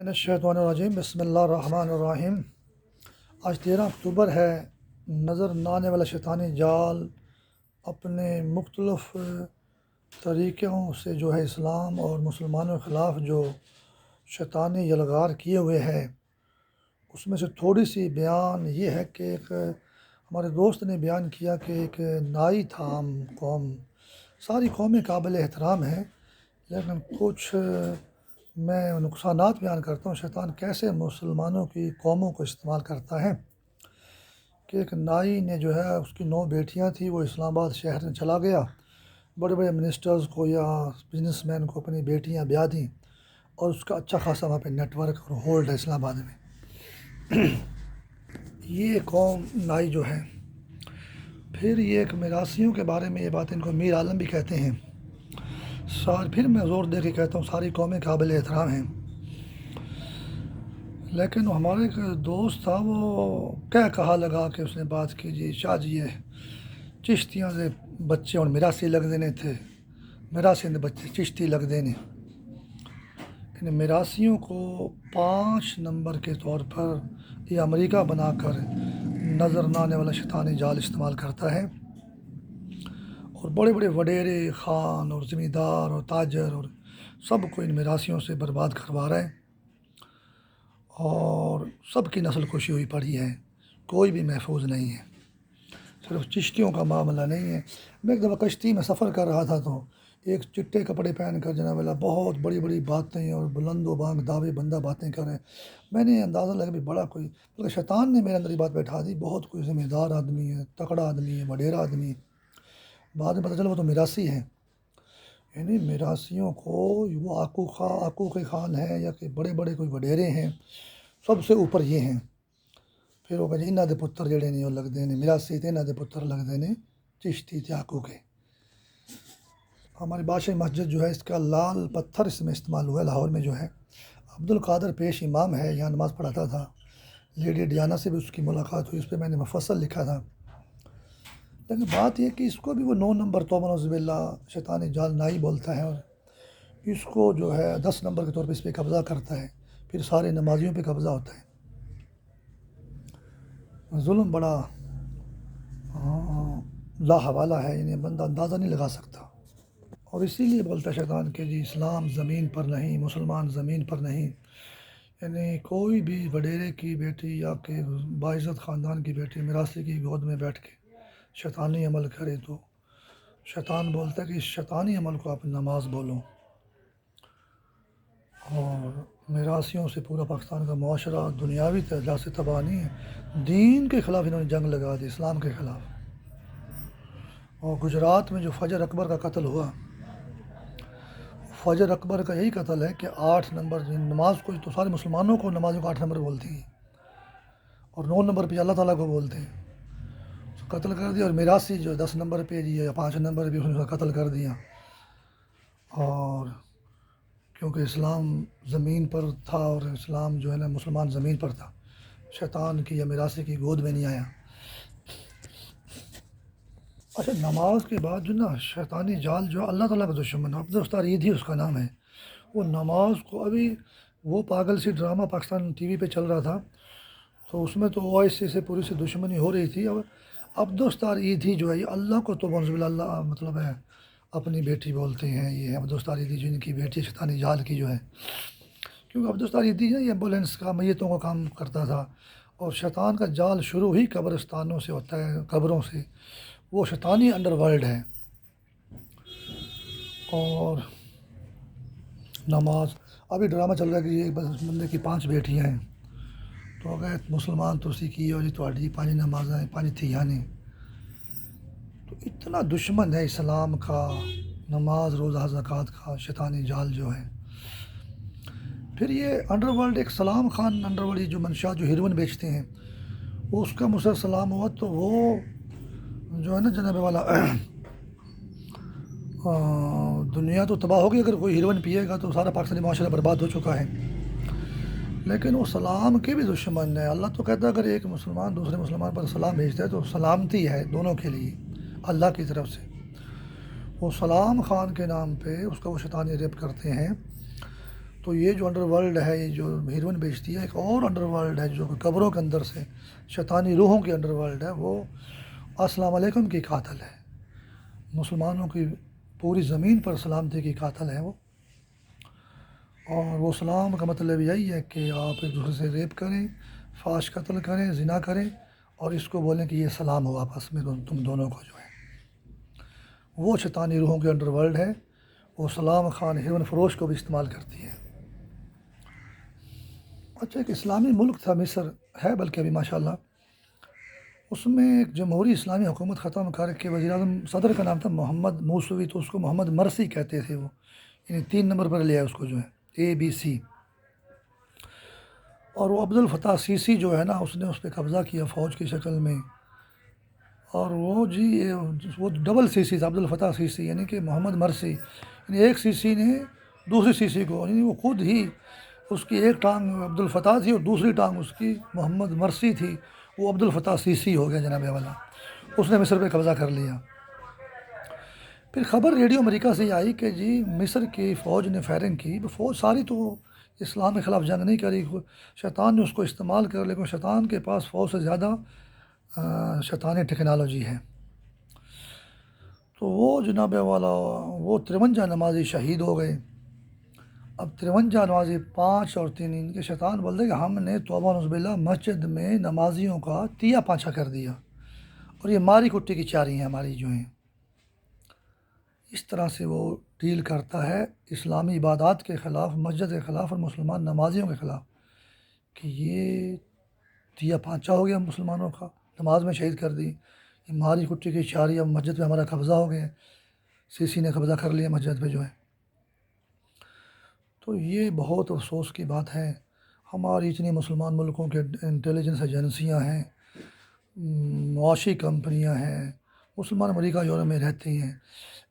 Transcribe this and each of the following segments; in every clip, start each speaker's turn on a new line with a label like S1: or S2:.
S1: الشیطان الرجیم بسم اللہ الرحمن الرحیم۔ آج 13 اکتوبر ہے۔ نظر نہ آنے والا شیطانی جال اپنے مختلف طریقوں سے جو ہے اسلام اور مسلمانوں کے خلاف جو شیطانی یلغار کیے ہوئے ہے، اس میں سے تھوڑی سی بیان یہ ہے کہ ایک ہمارے دوست نے بیان کیا کہ ایک نائی تھا، عام قوم، ساری قومیں قابل احترام ہیں، لیکن کچھ میں نقصانات بیان کرتا ہوں شیطان کیسے مسلمانوں کی قوموں کو استعمال کرتا ہے۔ کہ ایک نائی نے جو ہے، اس کی 9 بیٹیاں تھیں، وہ اسلام آباد شہر میں چلا گیا، بڑے بڑے منسٹرز کو یا بزنس مین کو اپنی بیٹیاں بیاہ دیں، اور اس کا اچھا خاصا وہاں پہ نیٹ ورک اور ہولڈ ہے اسلام آباد میں۔ یہ قوم نائی جو ہے، پھر یہ ایک میراثیوں کے بارے میں یہ بات ان کو میر عالم بھی کہتے ہیں۔ پھر میں زور دے کے کہتا ہوں ساری قومیں قابل احترام ہیں، لیکن ہمارے ایک دوست تھا، وہ کہا لگا کہ اس نے بات کی، جی شاہ جی یہ چشتیاں سے بچے اور میراثی لگ دینے تھے، میراثی نے بچے چشتی لگ دینے، ان میراثیوں کو 5 نمبر کے طور پر یہ امریکہ بنا کر نظر نہ آنے والا شیطانی جال استعمال کرتا ہے، اور بڑے بڑے وڈیرے خان اور زمیندار اور تاجر اور سب کو ان میراثیوں سے برباد کروا رہے ہیں، اور سب کی نسل کشی ہوئی پڑی ہے، کوئی بھی محفوظ نہیں ہے۔ صرف چشتیوں کا معاملہ نہیں ہے۔ میں ایک دفعہ کشتی میں سفر کر رہا تھا، تو ایک چٹے کپڑے پہن کر جناب اللہ بہت بڑی بڑی باتیں اور بلند و بانگ دعوے بندہ باتیں کر رہے ہیں۔ میں نے اندازہ لگا بھی بڑا کوئی، بلکہ شیطان نے میرے اندر یہ بات بیٹھا دی، بہت کوئی ذمہ دار آدمی ہے، تکڑا آدمی ہے، وڈیرا آدمی ہے۔ بعد میں پتہ چلا وہ تو میراثی ہے، یعنی میراثیوں کو وہ آقوق خان ہے یا کہ بڑے بڑے کوئی وڈیرے ہیں، سب سے اوپر یہ ہیں۔ پھر وہ کہتے انہاں دے پتر جڑے نہیں وہ لگتے ہیں میراثی، تے انہاں دے پتر لگتے ہیں چشتی تے آقوق کے۔ ہماری بادشاہی مسجد جو ہے، اس کا لال پتھر اس میں استعمال ہوا ہے، لاہور میں جو ہے۔ عبد القادر پیش امام ہے، یہاں نماز پڑھاتا تھا، لیڈی ڈیانا سے بھی اس کی ملاقات ہوئی، اس پہ میں نے مفصل لکھا تھا۔ لیکن بات یہ کہ اس کو بھی وہ 9 نمبر توبہ نعوذ باللہ شیطانی جال نائی بولتا ہے، اور اس کو جو ہے 10 نمبر کے طور پہ اس پہ قبضہ کرتا ہے، پھر سارے نمازیوں پہ قبضہ ہوتا ہے۔ ظلم بڑا لاحوالہ ہے، یعنی بندہ اندازہ نہیں لگا سکتا، اور اسی لیے بولتا ہے شیطان کہ جی اسلام زمین پر نہیں، مسلمان زمین پر نہیں، یعنی کوئی بھی وڈیرے کی بیٹی یا کہ باعزت خاندان کی بیٹی میراثی کی گود میں بیٹھ کے شیطانی عمل کرے تو شیطان بولتا ہے کہ اس شیطانی عمل کو آپ نماز بولو۔ اور میراثیوں سے پورا پاکستان کا معاشرہ دنیاوی لحاظ سے تباہ نہیں ہے، دین کے خلاف انہوں نے جنگ لگا دی، اسلام کے خلاف۔ اور گجرات میں جو فجر اکبر کا قتل ہوا، فجر اکبر کا یہی قتل ہے کہ 8 نمبر نماز کو تو سارے مسلمانوں کو نمازوں کو 8 نمبر بولتے ہیں، اور 9 نمبر پہ اللہ تعالیٰ کو بولتے ہیں، قتل کر دیا۔ اور میراثی جو 10 نمبر پہ جی یا 5 نمبر پہ اس نے قتل کر دیا، اور کیونکہ اسلام زمین پر تھا، اور اسلام جو ہے نا مسلمان زمین پر تھا، شیطان کی یا میراثی کی گود میں نہیں آیا۔ اچھا، نماز کے بعد جو نا شیطانی جال جو اللہ تعالیٰ کا دشمن، عبد الستار عیدھی اس کا نام ہے، وہ نماز کو ابھی وہ پاگل سی ڈرامہ پاکستان ٹی وی پہ چل رہا تھا، تو اس میں تو OIC سے پوری سے دشمنی ہو رہی تھی، اور عبد الستار عیدھی جو ہے یہ اللہ کو تو منزل اللہ مطلب ہے اپنی بیٹی بولتے ہیں، یہ عبد الستار عیدھی جو ان کی بیٹی شیطانی جال کی جو ہے، کیونکہ عبد الستار عیدھی جو ہے یہ ایمبولینس کا میتوں کا کام کرتا تھا، اور شیطان کا جال شروع ہی قبرستانوں سے ہوتا ہے، قبروں سے، وہ شیطانی انڈر ورلڈ ہے۔ اور نماز ابھی ڈرامہ چل رہا ہے کہ یہ بندے کی 5 بیٹیاں ہیں، تو اگر مسلمان تو اسی کی اور جی تھوڑی 5 نمازاں 5 تھیاں نے، تو اتنا دشمن ہے اسلام کا نماز روزہ زکوٰۃ کا شیطانی جال جو ہے۔ پھر یہ انڈر ورلڈ ایک سلام خان انڈر ورلڈ جو منشیات جو ہیروئن بیچتے ہیں، وہ اس کا مسلسل سلام ہوا تو وہ جو ہے نا جناب والا دنیا تو تباہ ہوگی، اگر کوئی ہیروئن پیے گا تو سارا پاکستانی معاشرہ برباد ہو چکا ہے، لیکن وہ سلام کے بھی دشمن ہے۔ اللہ تو کہتا ہے اگر ایک مسلمان دوسرے مسلمان پر سلام بھیجتا ہے تو سلامتی ہے دونوں کے لیے اللہ کی طرف سے۔ وہ سلام خان کے نام پہ اس کا وہ شیطانی ریپ کرتے ہیں، تو یہ جو انڈر ورلڈ ہے، یہ جو ہیروئن بیچتی ہے، ایک اور انڈر ورلڈ ہے جو قبروں کے اندر سے شیطانی روحوں کی انڈر ورلڈ ہے، وہ السلام علیکم کی قاتل ہے، مسلمانوں کی پوری زمین پر سلامتی کی قاتل ہے وہ۔ اور وہ سلام کا مطلب یہی ہے کہ آپ ایک دوسرے سے ریپ کریں، فحش قتل کریں، زنا کریں، اور اس کو بولیں کہ یہ سلام ہو آپس میں تم دونوں کو جو ہے۔ وہ شیطانی روحوں کی انڈر ورلڈ ہے، وہ سلام خان ہیروئن فروش کو بھی استعمال کرتی ہے۔ اچھا، ایک اسلامی ملک تھا مصر، ہے بلکہ ابھی ماشاءاللہ، اس میں ایک جمہوری اسلامی حکومت ختم کر کے وزیر اعظم صدر کا نام تھا محمد موسوی، تو اس کو محمد مرسی کہتے تھے وہ، یعنی 3 نمبر پر لیا ہے اس کو جو ہے ABC۔ اور وہ عبد الفتاح سیسی جو ہے نا، اس نے اس پہ قبضہ کیا فوج کی شکل میں، اور وہ وہ ڈبل CC تھا عبد الفتاح سیسی، یعنی کہ محمد مرسی، یعنی ایک CC نے دوسری CC کو، یعنی وہ خود ہی، اس کی ایک ٹانگ عبد الفتاح تھی اور دوسری ٹانگ اس کی محمد مرسی تھی، وہ عبد الفتاح سیسی ہو گیا جناب والا، اس نے مصر پہ قبضہ کر لیا۔ پھر خبر ریڈیو امریکہ سے آئی کہ جی مصر کی فوج نے فائرنگ کی، فوج ساری تو اسلام کے خلاف جنگ نہیں کری، شیطان نے اس کو استعمال کر، لیکن شیطان کے پاس فوج سے زیادہ شیطانی ٹیکنالوجی ہے۔ تو وہ جناب والا، وہ 53 نمازی شہید ہو گئے۔ اب 53 نمازی، 5 اور 3 ان کے شیطان بولتے کہ ہم نے توبہ نعوذ باللہ مسجد میں نمازیوں کا تیا پانچا کر دیا، اور یہ ماری کٹی کی چاری ہیں ہماری جو ہیں۔ اس طرح سے وہ ڈیل کرتا ہے اسلامی عبادات کے خلاف، مسجد کے خلاف اور مسلمان نمازیوں کے خلاف، کہ یہ تیا پانچا ہو گیا مسلمانوں کا، نماز میں شہید کر دی، یہ ماری کٹی کی چاری، اب مسجد پہ ہمارا قبضہ ہو گیا، CC نے قبضہ کر لیا مسجد پہ جو ہے۔ تو یہ بہت افسوس کی بات ہے، ہماری اتنی مسلمان ملکوں کے انٹیلیجنس ایجنسیاں ہیں، معاشی کمپنیاں ہیں، مسلمان امریکہ یورپ میں رہتی ہیں،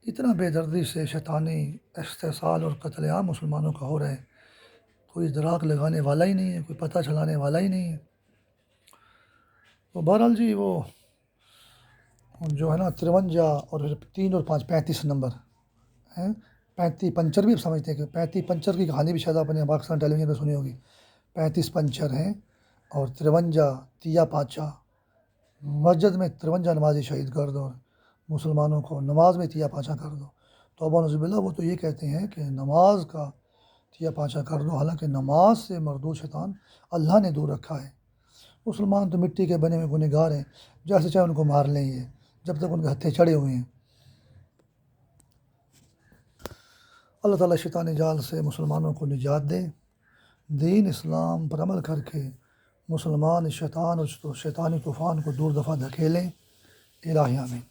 S1: اتنا بے دردی سے شیطانی استحصال اور قتل عام مسلمانوں کا ہو رہا ہے، کوئی ادراک لگانے والا ہی نہیں ہے، کوئی پتہ چلانے والا ہی نہیں ہے۔ تو بہرحال جی، وہ جو ہے نا 53 اور 3 اور 5 35 نمبر ہیں، 35 پنچر بھی سمجھتے ہیں کہ 35 پنچر کی کہانی بھی شاید آپ نے پاکستان ٹیلی ویژن پہ سنی ہوگی، 35 پنچر ہیں اور 53 تیا پانچا، مسجد میں 53 نمازی شہید کر دو، مسلمانوں کو نماز میں تیا پانچا کر دو۔ توبہ نعوذ باللہ، وہ تو یہ کہتے ہیں کہ نماز کا تیا پانچا کر دو، حالانکہ نماز سے مردود شیطان اللہ نے دور رکھا ہے۔ مسلمان تو مٹی کے بنے ہوئے گنہگار ہیں، جیسے چاہے ان کو مار لیں یہ، جب تک ان کے ہتھے چڑھے ہوئے ہیں۔ اللہ تعالیٰ شیطانی جال سے مسلمانوں کو نجات دے، دین اسلام پر عمل کر کے مسلمان شیطان اور شیطانی طوفان کو دور دفعہ دھکیلیں۔ الہی آمین۔